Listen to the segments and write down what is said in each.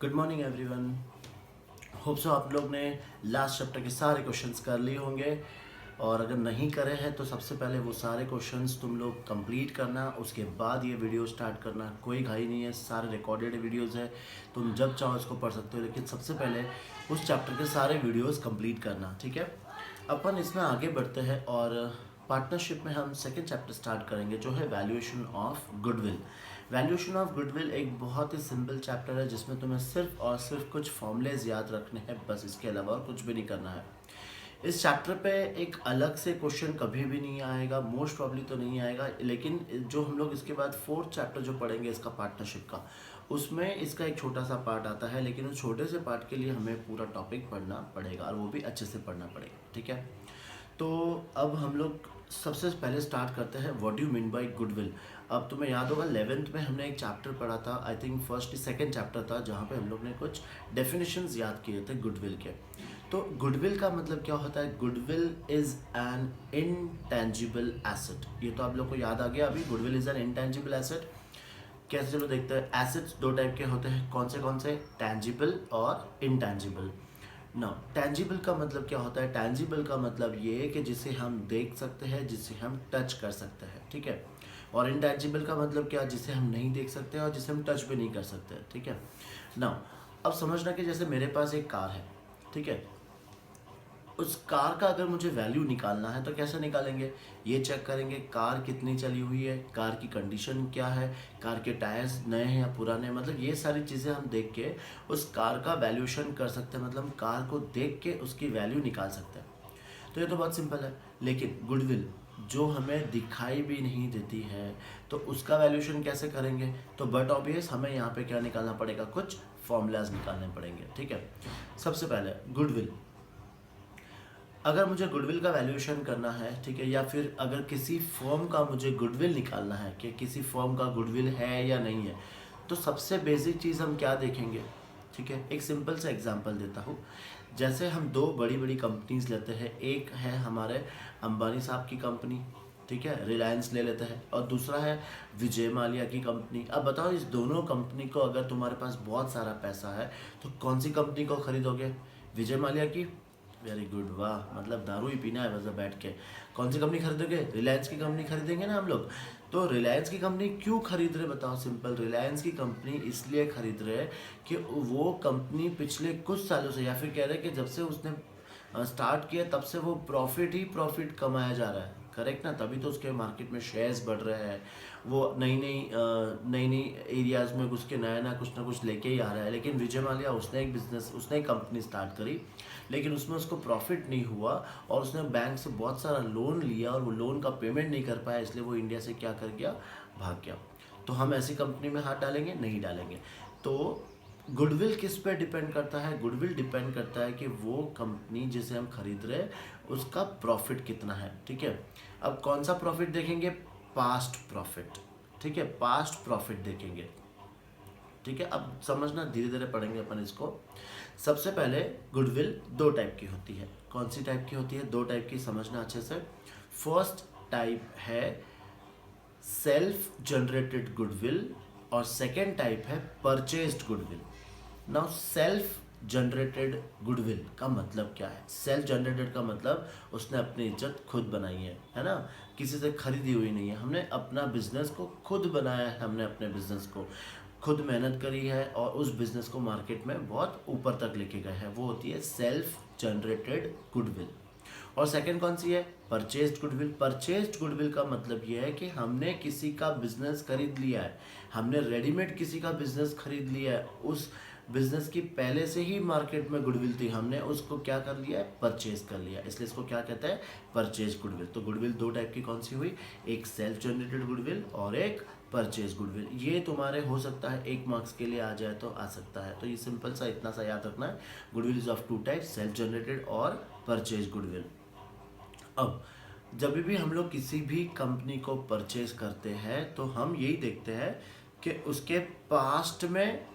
Good morning everyone. Hope so आप लोग ने लास्ट चैप्टर के सारे क्वेश्चंस कर लिए होंगे, और अगर नहीं करे हैं तो सबसे पहले वो सारे क्वेश्चंस तुम लोग कंप्लीट करना, उसके बाद ये वीडियो स्टार्ट करना। कोई घाई नहीं है, सारे रिकॉर्डेड वीडियोस है, तुम जब चाहो इसको पढ़ सकते हो, लेकिन सबसे पहले उस चैप्टर के सारे वीडियोस कंप्लीट करना, ठीक है। अपन इसमें आगे बढ़ते हैं और पार्टनरशिप में हम सेकेंड चैप्टर स्टार्ट करेंगे, जो है valuation of goodwill. Valuation of goodwill एक बहुत ही सिंपल चैप्टर है, जिसमें तुम्हें सिर्फ और सिर्फ कुछ फॉर्मूलेज याद रखने हैं, बस इसके अलावा और कुछ भी नहीं करना है। इस चैप्टर पे एक अलग से क्वेश्चन कभी भी नहीं आएगा, मोस्ट प्रॉब्ली तो नहीं आएगा, लेकिन जो हम लोग इसके बाद फोर्थ चैप्टर जो पढ़ेंगे इसका पार्टनरशिप का, उसमें इसका एक छोटा सा पार्ट आता है, लेकिन उस छोटे से पार्ट के लिए हमें पूरा टॉपिक पढ़ना पड़ेगा, और वो भी अच्छे से पढ़ना पड़ेगा, ठीक है। तो अब हम लोग सबसे पहले स्टार्ट करते हैं, what do you mean by goodwill. अब तुम्हें याद होगा 11th में हमने एक चैप्टर पढ़ा था, I think first second chapter था, जहाँ पे हम लोग ने कुछ डेफिनेशंस याद किए थे गुडविल के। तो गुडविल का मतलब क्या होता है? Goodwill is an intangible asset. ये तो आप लोग को याद आ गया अभी, goodwill is an intangible asset. कैसे, चलो देखते हैं। एसेट्स दो टाइप के होते हैं, कौन से? टेंजिबल और इनटेंजिबल। ना, टेंजिबल का मतलब क्या होता है? टेंजिबल का मतलब ये है कि जिसे हम देख सकते हैं, जिसे हम टच कर सकते हैं, ठीक है। और इनटेंजिबल का मतलब क्या? जिसे हम नहीं देख सकते और जिसे हम टच भी नहीं कर सकते, ठीक है ना। अब समझना कि जैसे मेरे पास एक कार है, ठीक है। उस कार का अगर मुझे वैल्यू निकालना है तो कैसे निकालेंगे? ये चेक करेंगे कार कितनी चली हुई है, कार की कंडीशन क्या है, कार के टायर्स नए हैं या पुराने, मतलब ये सारी चीज़ें हम देख के उस कार का वैल्यूएशन कर सकते हैं, मतलब कार को देख के उसकी वैल्यू निकाल सकते हैं। तो ये तो बहुत सिंपल है। लेकिन गुडविल जो हमें दिखाई भी नहीं देती है, तो उसका वैल्यूएशन कैसे करेंगे? तो बट ऑब्वियस हमें यहाँ पे क्या निकालना पड़ेगा? कुछ फॉर्मूलाज निकालने पड़ेंगे, ठीक है। सबसे पहले गुडविल, अगर मुझे गुडविल का वैल्यूएशन करना है, ठीक है, या फिर अगर किसी फर्म का मुझे गुडविल निकालना है कि किसी फर्म का गुडविल है या नहीं है, तो सबसे बेसिक चीज़ हम क्या देखेंगे? ठीक है, एक सिंपल सा एग्जांपल देता हूँ। जैसे हम दो बड़ी बड़ी कंपनीज लेते हैं, एक है हमारे अंबानी साहब की कंपनी, ठीक है, रिलायंस ले लेते हैं, और दूसरा है विजय माल्या की कंपनी। अब बताओ, इस दोनों कंपनी को अगर तुम्हारे पास बहुत सारा पैसा है तो कौन सी कंपनी को खरीदोगे? विजय माल्या की? वेरी गुड, वाह, मतलब दारू ही पीना है बस बैठ के। कौन सी कंपनी खरीदोगे? रिलायंस की कंपनी खरीदेंगे ना हम लोग। तो रिलायंस की कंपनी क्यों खरीद रहे बताओ? सिंपल, रिलायंस की कंपनी इसलिए खरीद रहे कि वो कंपनी पिछले कुछ सालों से, या फिर कह रहे कि जब से उसने स्टार्ट किया तब से वो प्रॉफिट ही प्रॉफिट कमाया जा रहा है, करेक्ट ना। तभी तो उसके मार्केट में शेयर्स बढ़ रहे हैं, वो नई नई एरियाज़ में घुस के नया ना कुछ लेके ही आ रहा है। लेकिन विजय माल्या, उसने एक बिजनेस, उसने एक कंपनी स्टार्ट करी, लेकिन उसमें उसको प्रॉफिट नहीं हुआ, और उसने बैंक से बहुत सारा लोन लिया, और वो लोन का पेमेंट नहीं कर पाया, इसलिए वो इंडिया से क्या कर गया? भाग गया। तो हम ऐसी कंपनी में हाथ डालेंगे? नहीं डालेंगे। तो गुडविल किस पे डिपेंड करता है? गुडविल डिपेंड करता है कि वो कंपनी जिसे हम खरीद रहे हैं उसका प्रॉफिट कितना है, ठीक है। अब कौन सा प्रॉफिट देखेंगे? पास्ट प्रॉफिट, ठीक है, पास्ट प्रॉफिट देखेंगे, ठीक है। अब समझना, धीरे धीरे पढ़ेंगे अपन इसको। सबसे पहले गुडविल दो टाइप की होती है। कौन सी टाइप की होती है? दो टाइप की, समझना अच्छे से। फर्स्ट टाइप है सेल्फ जनरेटेड गुडविल, और सेकेंड टाइप है purchased goodwill. Now self generated goodwill का मतलब क्या है? सेल्फ जनरेटेड का मतलब उसने अपनी इज्जत खुद बनाई है ना, किसी से खरीदी हुई नहीं है। हमने अपना बिजनेस को खुद बनाया है, हमने अपने बिजनेस को खुद मेहनत करी है, और उस बिजनेस को मार्केट में बहुत ऊपर तक लेके गए हैं, वो होती है सेल्फ जनरेटेड गुडविल। और सेकंड कौन सी है? Purchased goodwill. परचेज्ड गुडविल का मतलब ये है कि हमने किसी का बिजनेस खरीद लिया है, हमने रेडीमेड किसी का बिजनेस खरीद लिया है, उस बिजनेस की पहले से ही मार्केट में गुडविल थी, हमने उसको क्या कर लिया है? परचेज कर लिया, इसलिए इसको क्या कहते हैं? Purchase goodwill. तो गुडविल दो टाइप की कौन सी हुई? एक सेल्फ जनरेटेड गुडविल और एक परचेज गुडविल। ये तुम्हारे हो सकता है 1 मार्क्स के लिए आ जाए तो आ सकता है, तो ये सिंपल सा इतना सा याद रखना है। Goodwill is of two type, self generated और परचेज गुडविल। अब जब भी हम लोग किसी भी कंपनी को परचेज करते हैं तो हम यही देखते हैं कि उसके पास्ट में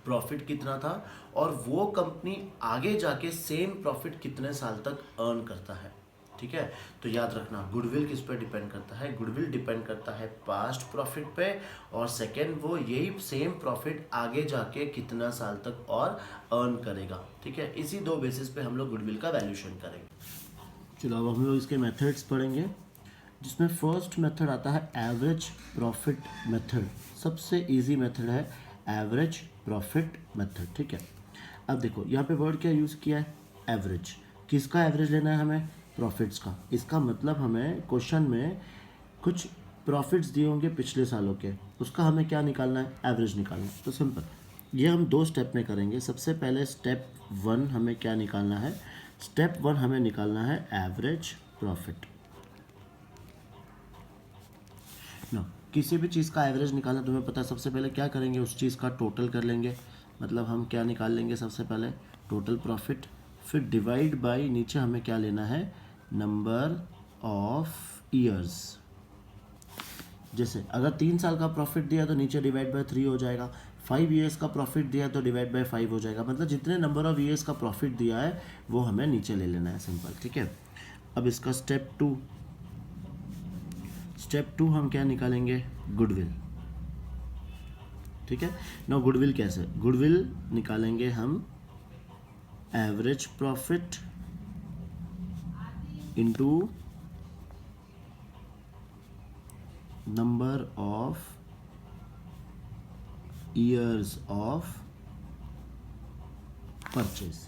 प्रॉफिट कितना था, और वो कंपनी आगे जाके सेम प्रॉफिट कितने साल तक अर्न करता है, ठीक है। तो याद रखना गुडविल किस पे डिपेंड करता है, गुडविल डिपेंड करता है पास्ट प्रॉफिट पे, और सेकंड वो यही सेम प्रॉफिट आगे जाके कितना साल तक और अर्न करेगा, ठीक है। इसी दो बेसिस पे हम लोग गुडविल का वैल्यूएशन करेंगे। चलो अब हम लोग इसके मेथड्स पढ़ेंगे, जिसमें फर्स्ट मेथड आता है एवरेज प्रॉफिट मेथड। सबसे इजी मेथड है एवरेज प्रॉफिट मेथड, ठीक है। अब देखो यहाँ पे वर्ड क्या यूज़ किया है, एवरेज। किसका एवरेज लेना है हमें, प्रॉफिट्स का। इसका मतलब हमें क्वेश्चन में कुछ प्रॉफिट्स दिए होंगे पिछले सालों के, उसका हमें क्या निकालना है, एवरेज निकालना है। तो सिंपल, ये हम दो स्टेप में करेंगे। सबसे पहले स्टेप 1 हमें क्या निकालना है, स्टेप 1 हमें निकालना है एवरेज प्रॉफिट। ना किसी भी चीज़ का एवरेज निकालना तुम्हें पता है, सबसे पहले क्या करेंगे, उस चीज़ का टोटल कर लेंगे। मतलब हम क्या निकाल लेंगे, सबसे पहले टोटल प्रॉफिट, फिर डिवाइड बाय नीचे हमें क्या लेना है, नंबर ऑफ ईयर्स। जैसे अगर 3 साल का प्रॉफिट दिया तो नीचे डिवाइड बाय 3 हो जाएगा, 5 ईयर्स का प्रॉफिट दिया तो डिवाइड बाय 5 हो जाएगा। मतलब जितने नंबर ऑफ ईयर्स का प्रॉफिट दिया है वो हमें नीचे ले लेना है, सिंपल, ठीक है। अब इसका स्टेप 2, स्टेप 2 हम क्या निकालेंगे, गुडविल, ठीक है ना। गुडविल कैसे, गुडविल निकालेंगे हम average profit into number of years of purchase,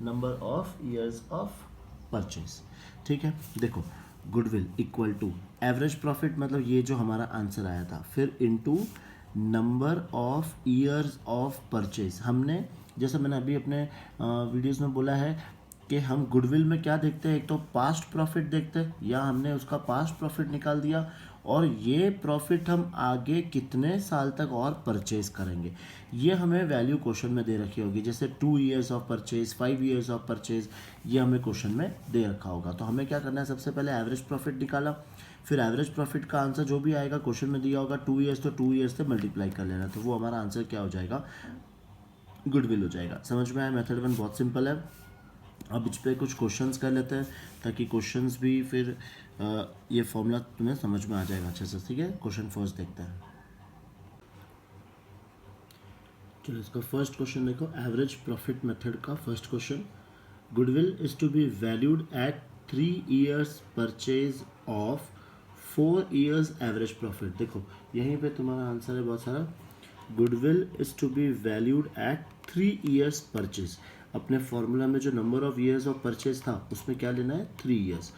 number of years of purchase, ठीक है। देखो goodwill equal to average profit, मतलब ये जो हमारा आंसर आया था, फिर into number of years of purchase. हमने जैसे मैंने अभी अपने वीडियोस में बोला है कि हम गुडविल में क्या देखते हैं, एक तो पास्ट प्रॉफिट देखते हैं, या हमने उसका पास्ट प्रॉफिट निकाल दिया, और ये प्रॉफिट हम आगे कितने साल तक और परचेज करेंगे, ये हमें वैल्यू क्वेश्चन में दे रखी होगी। जैसे 2 years of purchase, 5 years of purchase, ये हमें क्वेश्चन में दे रखा होगा। तो हमें क्या करना है, सबसे पहले एवरेज प्रॉफिट निकाला, फिर एवरेज प्रॉफिट का आंसर जो भी आएगा क्वेश्चन में दिया होगा 2 ईयर्स, तो 2 ईयर्स से मल्टीप्लाई कर लेना, तो वो हमारा आंसर क्या हो जाएगा, गुडविल हो जाएगा। समझ में आया, मेथड 1 बहुत सिंपल है। अब इस पर कुछ क्वेश्चंस कर लेते हैं, ताकि क्वेश्चंस भी फिर ये फॉर्मूला तुम्हें समझ में आ जाएगा अच्छे से, ठीक है। क्वेश्चन फर्स्ट देखते हैं। चलो इसका फर्स्ट क्वेश्चन देखो, एवरेज प्रॉफिट मेथड का first question, goodwill is to be valued at 3 years purchase of 4 years average profit. देखो यहीं पे तुम्हारा आंसर है बहुत सारा, goodwill is to be valued at 3 years purchase. अपने फॉर्मूला में जो number of years of purchase था उसमें क्या लेना है, 3 years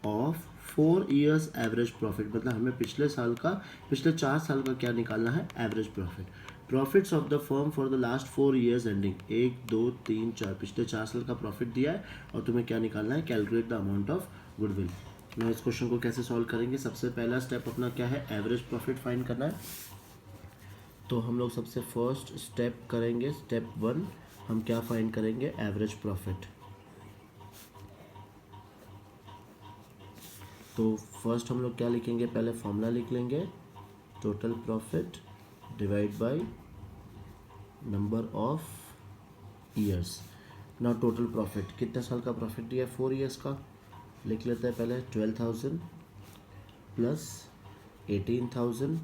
of 4 years average profit. मतलब हमें पिछले 4 साल का क्या निकालना है, average profit. Profits of the firm for the last 4 years ending, 1 2 3 4, पिछले 4 साल का प्रॉफिट दिया है, और तुम्हें क्या निकालना है, calculate the amount of goodwill. मैं इस क्वेश्चन को कैसे सॉल्व करेंगे, सबसे पहला स्टेप अपना क्या है, एवरेज प्रॉफिट फाइंड करना है। तो हम लोग सबसे फर्स्ट स्टेप करेंगे, स्टेप 1 हम क्या फाइंड करेंगे, एवरेज प्रॉफिट। तो फर्स्ट हम लोग क्या लिखेंगे, पहले फॉर्मूला लिख लेंगे, total profit divide by number of years. ना टोटल प्रॉफिट कितने साल का प्रॉफिट दिया है, 4 ईयर्स का, लिख लेते हैं पहले 12,000 प्लस 18,000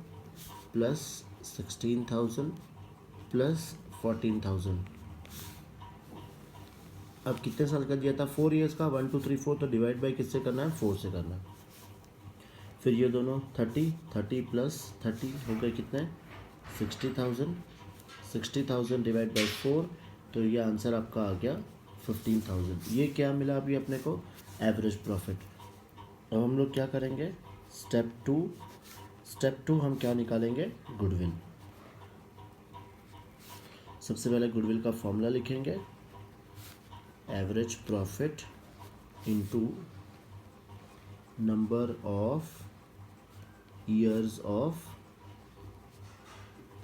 प्लस 16,000 प्लस 14,000। अब कितने साल का दिया था, 4 ईयर्स का, 1 2 3 4, तो डिवाइड बाय किससे करना है, 4 से करना है। फिर ये दोनों 30 प्लस 30 हो गए कितने, 60,000, 60,000 डिवाइड बाय 4, तो ये आंसर आपका आ गया 15,000। ये क्या मिला अभी अपने को, एवरेज प्रॉफिट। अब हम लोग क्या करेंगे, स्टेप 2 हम क्या निकालेंगे, गुडविल। सबसे पहले गुडविल का फॉर्मूला लिखेंगे, average profit into number of years of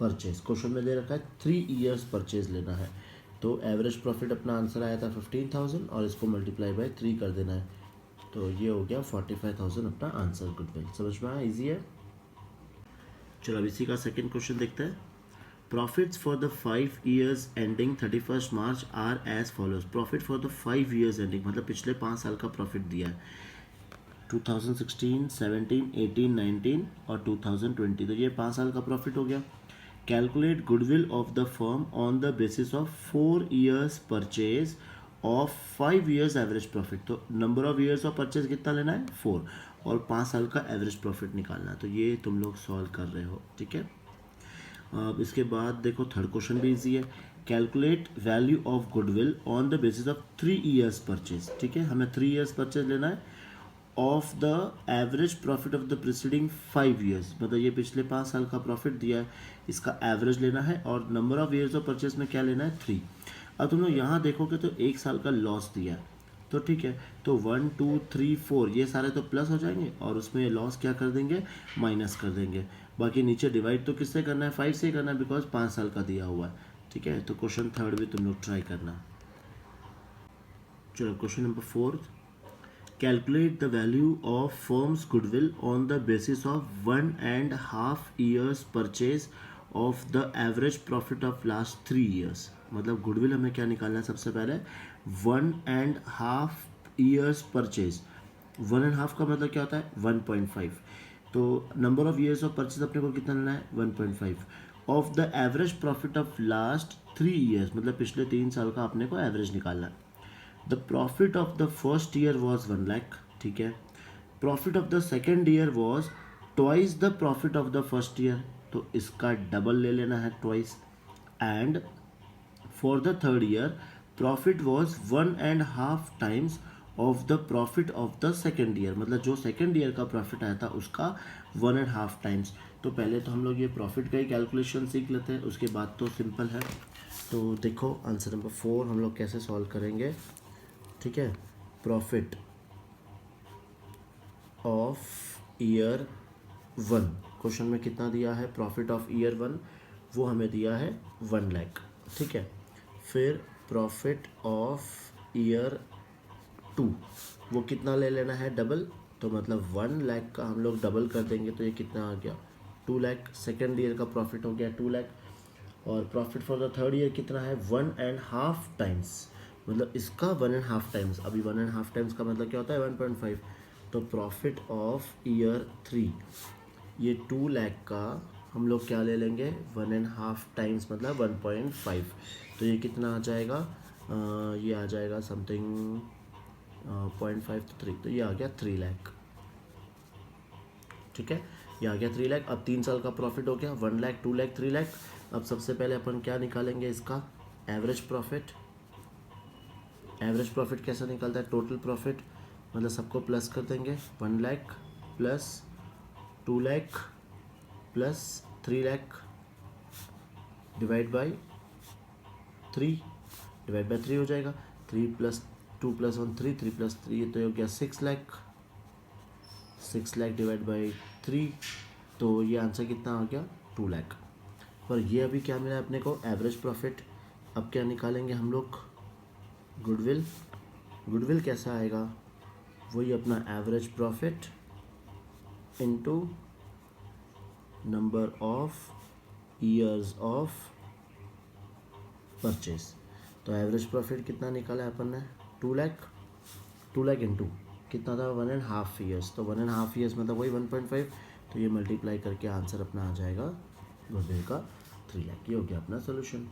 purchase. Question में दे रखा है 3 ईयर्स परचेज लेना है, तो एवरेज प्रॉफिट अपना आंसर आया था 15,000, और इसको मल्टीप्लाई बाय 3 कर देना है, तो ये हो गया 45,000 अपना आंसर, गुडविल। समझ में आया, इजी है। चलो अब इसी का सेकंड क्वेश्चन देखते हैं। Profits for the 5 years ending 31st March are as follows. Profit for the 5 years ending मतलब पिछले 5 साल का प्रॉफिट दिया है, 2016, 17, 18, 19 और 2020, तो ये 5 साल का प्रॉफिट हो गया। Calculate goodwill of the firm on the basis of 4 years purchase of 5 years average profit. तो number of years of purchase कितना लेना है 4 और 5 साल का एवरेज प्रॉफिट निकालना है। तो ये तुम लोग सॉल्व कर रहे हो, ठीक है। अब इसके बाद देखो थर्ड क्वेश्चन भी इजी है। Calculate value of goodwill on the basis of 3 years purchase, ठीक है, हमें 3 years परचेज लेना है of the average profit of the preceding 5 years, मतलब ये पिछले 5 साल का प्रॉफिट दिया है, इसका एवरेज लेना है और number of years of purchase में क्या लेना है 3। अब तुम लोग यहाँ देखोगे तो 1 साल का लॉस दिया है, तो ठीक है, तो 1 2 3 4 ये सारे तो प्लस हो जाएंगे और उसमें लॉस क्या कर देंगे माइनस कर देंगे। बाकी नीचे डिवाइड तो किससे करना है 5 से करना है बिकॉज 5 साल का दिया हुआ है, ठीक है। तो क्वेश्चन थर्ड भी तुम लोग ट्राई करना। चलो question number 4, calculate the value of firms goodwill on the basis of 1.5 years purchase of the average profit of last 3 years। मतलब गुडविल हमें क्या निकालना है सबसे पहले 1.5 years परचेज, 1.5 का मतलब क्या होता है 1.5, तो number of years of purchase अपने को कितना लेना है 1.5 of the average profit of last 3 years, मतलब पिछले 3 साल का अपने को एवरेज निकालना है। The profit of the first year was 1 lakh, ठीक है। Profit of the second year was twice the profit of the first year, तो इसका डबल ले लेना है twice. And for the third year profit was 1.5 times of the profit of the second year, मतलब जो second year का profit आया था उसका 1.5 times। तो पहले तो हम लोग ये प्रॉफिट का ही कैलकुलेशन सीख लेते हैं, उसके बाद तो सिंपल है। तो देखो आंसर नंबर 4 हम लोग कैसे सॉल्व करेंगे, ठीक है। प्रॉफिट ऑफ ईयर 1, क्वेश्चन में कितना दिया है प्रॉफिट ऑफ ईयर 1, वो हमें दिया है 1 लाख, ठीक है। फिर प्रॉफिट ऑफ ईयर 2 वो कितना ले लेना है डबल, तो मतलब 1 लाख का हम लोग डबल कर देंगे तो ये कितना आ गया 2 लाख। सेकेंड ईयर का प्रॉफिट हो गया 2 लाख और profit for the third year कितना है 1.5 times, मतलब इसका 1.5 times, अभी 1.5 times का मतलब क्या होता है 1.5, तो प्रॉफिट ऑफ ईयर 3 ये 2 लाख का हम लोग क्या ले लेंगे 1.5 times मतलब 1.5, तो ये कितना आ जाएगा ये आ जाएगा समथिंग 0.5 तो 3, तो ये आ गया 3 लाख, ठीक है, ये आ गया 3 लाख। अब 3 साल का प्रॉफिट हो गया 1 लाख 2 लाख 3 लाख। अब सबसे पहले अपन क्या निकालेंगे इसका एवरेज प्रॉफिट। एवरेज प्रॉफिट कैसे निकलता है टोटल प्रॉफिट, मतलब सबको प्लस कर देंगे 1 lakh plus 2 lakh plus 3 lakh divide by 3 हो जाएगा। 3 + 2 + 1 3, 3 + 3 ये तो हो गया 6 लाख, 6 लाख डिवाइड बाई 3, तो ये आंसर कितना आ गया 2 लाख। पर ये अभी क्या मिला अपने को एवरेज प्रॉफिट। अब क्या निकालेंगे हम लोग गुडविल। गुडविल कैसा आएगा वही अपना average profit into number of years of purchase. तो एवरेज प्रॉफिट कितना निकाला है अपन ने 2 लाख, 2 लाख इंटू कितना था 1.5 years, तो 1.5 years मतलब वही 1.5, तो ये मल्टीप्लाई करके आंसर अपना आ जाएगा गुडविल का 3 लाख। ये हो गया अपना सोल्यूशन।